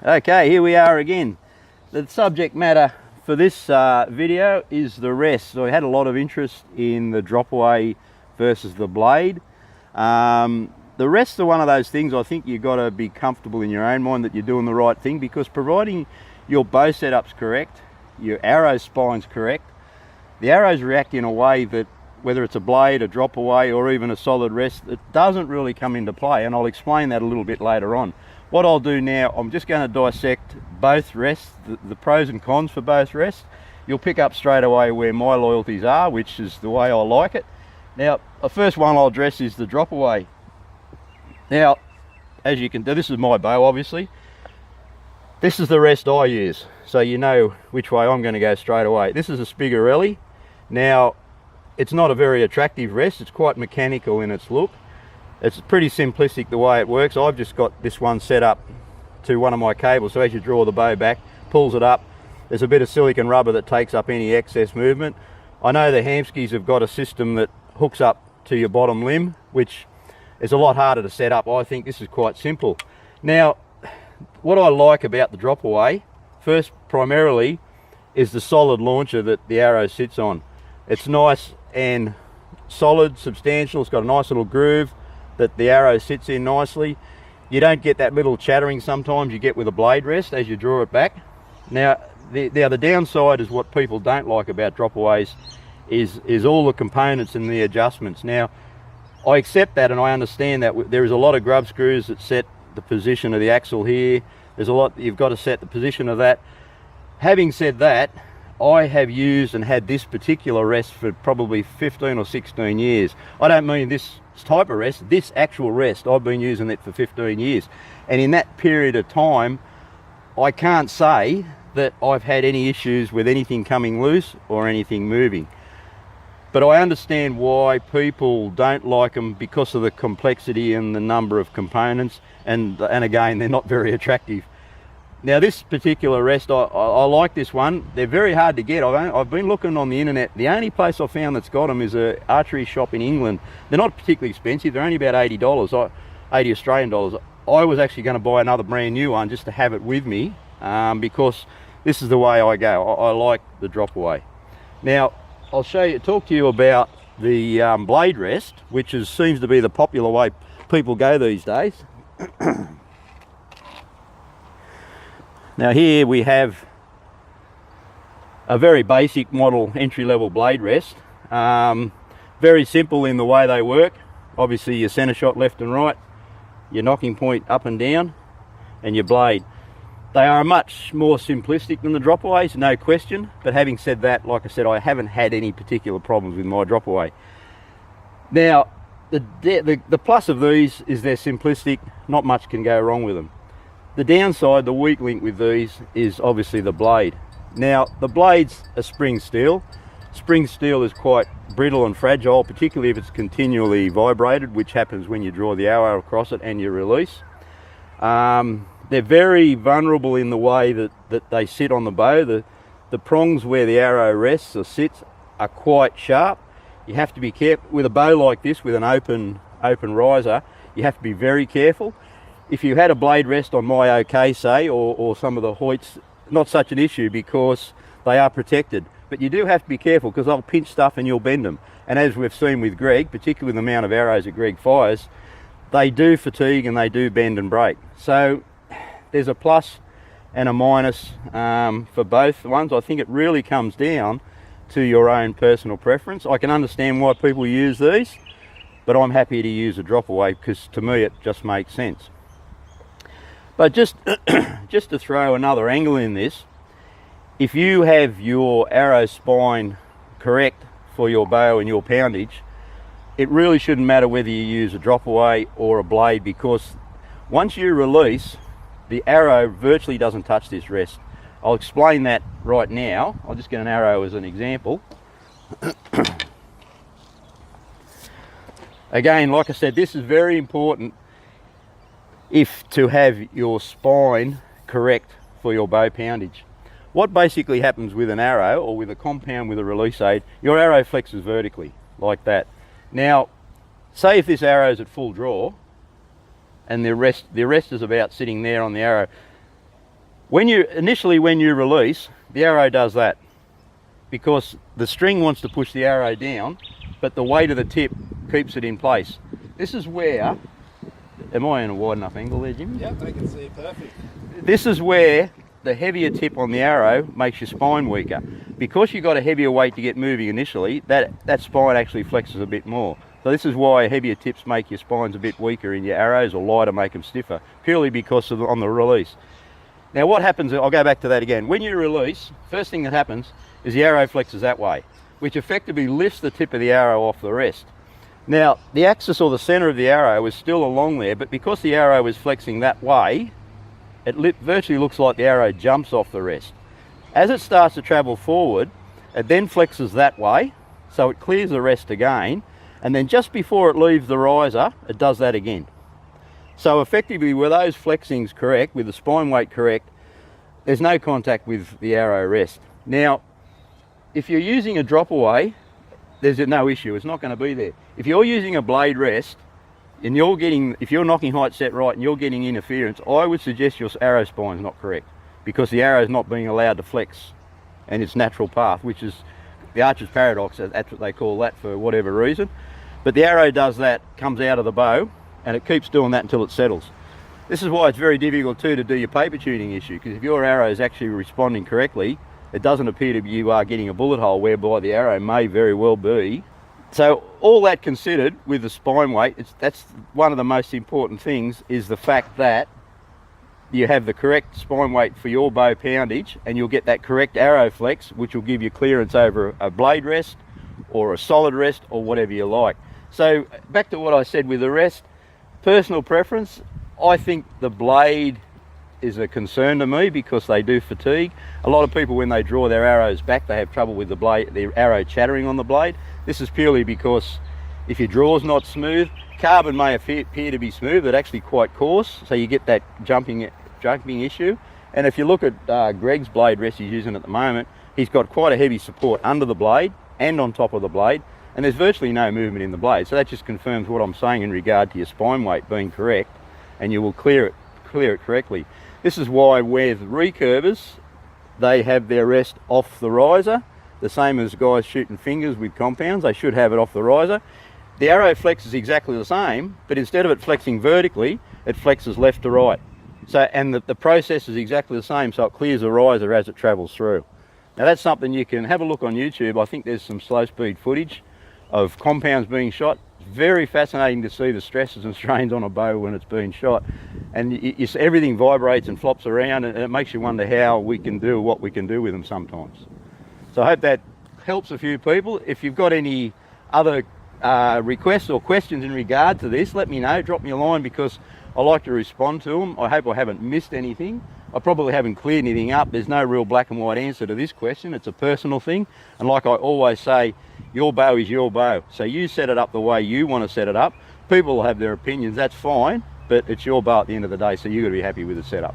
Okay, here we are again. The subject matter for this video is the rest. So we had a lot of interest in the drop away versus the blade. The rests are one of those things I think you've got to be comfortable in your own mind that you're doing the right thing, because providing your bow setup's correct, your arrow spine's correct, the arrows react in a way that whether it's a blade, a drop away, or even a solid rest, it doesn't really come into play, and I'll explain that a little bit later on. What I'll do now, I'm just going to dissect both rests, the pros and cons for both rests. You'll pick up straight away where my loyalties are, which is the way I like it. Now, the first one I'll address is the drop away. Now, as you can do, this is my bow, obviously. This is the rest I use, so you know which way I'm going to go straight away. This is a Spigarelli. Now, it's not a very attractive rest. It's quite mechanical in its look. It's pretty simplistic the way it works. I've just got this one set up to one of my cables, so as you draw the bow back, pulls it up. There's a bit of silicone rubber that takes up any excess movement. I know the Hamskys have got a system that hooks up to your bottom limb, which is a lot harder to set up. I think this is quite simple. Now, what I like about the drop away, first primarily, is the solid launcher that the arrow sits on. It's nice and solid, substantial. It's got a nice little groove that the arrow sits in nicely. You don't get that little chattering sometimes you get with a blade rest as you draw it back. Now the downside is what people don't like about drop aways is all the components and the adjustments. Now I accept that, and I understand that there is a lot of grub screws that set the position of the axle here. There's a lot you've got to set the position of that. Having said that, I have used and had this particular rest for probably 15 or 16 years. I don't mean this type of rest, this actual rest, I've been using it for 15 years. And in that period of time, I can't say that I've had any issues with anything coming loose or anything moving. But I understand why people don't like them, because of the complexity and the number of components, and again, they're not very attractive. Now this particular rest, I like this one. They're very hard to get. I've been looking on the internet. The only place I found that's got them is an archery shop in England. They're not particularly expensive. They're only about $80, 80 Australian dollars. I was actually going to buy another brand new one just to have it with me, because this is the way I go. I like the drop away. Now I'll talk to you about the blade rest, which seems to be the popular way people go these days. Now here we have a very basic model entry-level blade rest. Very simple in the way they work. Obviously your center shot left and right, your knocking point up and down, and your blade. They are much more simplistic than the drop aways, no question, but having said that, like I said, I haven't had any particular problems with my drop away. Now the plus of these is they're simplistic, not much can go wrong with them. The downside, the weak link with these, is obviously the blade. Now the blade's a spring steel. Spring steel is quite brittle and fragile, particularly if it's continually vibrated, which happens when you draw the arrow across it and you release. They're very vulnerable in the way that they sit on the bow. The prongs where the arrow rests or sits are quite sharp. You have to be careful with a bow like this with an open riser. You have to be very careful. If you had a blade rest on my OK, say, or some of the Hyot's, not such an issue because they are protected. But you do have to be careful, because they'll pinch stuff and you'll bend them. And as we've seen with Greg, particularly the amount of arrows that Greg fires, they do fatigue and they do bend and break. So there's a plus and a minus for both ones. I think it really comes down to your own personal preference. I can understand why people use these, but I'm happy to use a drop away because to me it just makes sense. But just to throw another angle in this, if you have your arrow spine correct for your bow and your poundage, it really shouldn't matter whether you use a drop away or a blade, because once you release, the arrow virtually doesn't touch this rest. I'll explain that right now. I'll just get an arrow as an example. Again, like I said, this is very important to have your spine correct for your bow poundage. What basically happens with an arrow, or with a compound with a release aid, your arrow flexes vertically like that. Now say if this arrow is at full draw and the rest is about sitting there on the arrow, Initially when you release, the arrow does that because the string wants to push the arrow down, but the weight of the tip keeps it in place. This is where, am I in a wide enough angle there, Jimmy? Yep, I can see perfect. This is where the heavier tip on the arrow makes your spine weaker. Because you've got a heavier weight to get moving initially, that spine actually flexes a bit more. So this is why heavier tips make your spines a bit weaker in your arrows, or lighter make them stiffer, purely because of on the release. Now what happens, I'll go back to that again. When you release, first thing that happens is the arrow flexes that way, which effectively lifts the tip of the arrow off the rest. Now the axis or the center of the arrow is still along there, but because the arrow is flexing that way, it virtually looks like the arrow jumps off the rest. As it starts to travel forward, it then flexes that way, so it clears the rest again, and then just before it leaves the riser, it does that again. So effectively, with those flexings correct, with the spine weight correct, there's no contact with the arrow rest. Now, if you're using a drop away, there's no issue, it's not going to be there. If you're using a blade rest, and if you're knocking height set right and you're getting interference, I would suggest your arrow spine's not correct, because the arrow is not being allowed to flex in its natural path, which is the archer's paradox. That's what they call that for whatever reason. But the arrow does that, comes out of the bow, and it keeps doing that until it settles. This is why it's very difficult too to do your paper tuning issue, because if your arrow is actually responding correctly, it doesn't appear to be you are getting a bullet hole whereby the arrow may very well be. So all that considered with the spine weight, that's one of the most important things, is the fact that you have the correct spine weight for your bow poundage, and you'll get that correct arrow flex, which will give you clearance over a blade rest or a solid rest or whatever you like. So back to what I said with the rest, personal preference, I think the blade is a concern to me because they do fatigue. A lot of people, when they draw their arrows back, they have trouble with the arrow chattering on the blade. This is purely because if your draw's not smooth, carbon may appear to be smooth, but actually quite coarse, so you get that jumping issue. And if you look at Greg's blade rest he's using at the moment, he's got quite a heavy support under the blade and on top of the blade, and there's virtually no movement in the blade. So that just confirms what I'm saying in regard to your spine weight being correct, and you will clear it correctly. This is why with recurvers, they have their rest off the riser, the same as guys shooting fingers with compounds. They should have it off the riser. The arrow flexes exactly the same, but instead of it flexing vertically, it flexes left to right. So, and the process is exactly the same, so it clears the riser as it travels through. Now that's something you can have a look on YouTube. I think there's some slow speed footage of compounds being shot. It's very fascinating to see the stresses and strains on a bow when it's being shot. And everything vibrates and flops around, and it makes you wonder how we can do what we can do with them sometimes. So I hope that helps a few people. If you've got any other requests or questions in regard to this, let me know, drop me a line, because I like to respond to them. I hope I haven't missed anything. I probably haven't cleared anything up. There's no real black and white answer to this question. It's a personal thing. And like I always say, your bow is your bow. So you set it up the way you want to set it up. People will have their opinions, that's fine, but it's your bow at the end of the day, so you've got to be happy with the setup.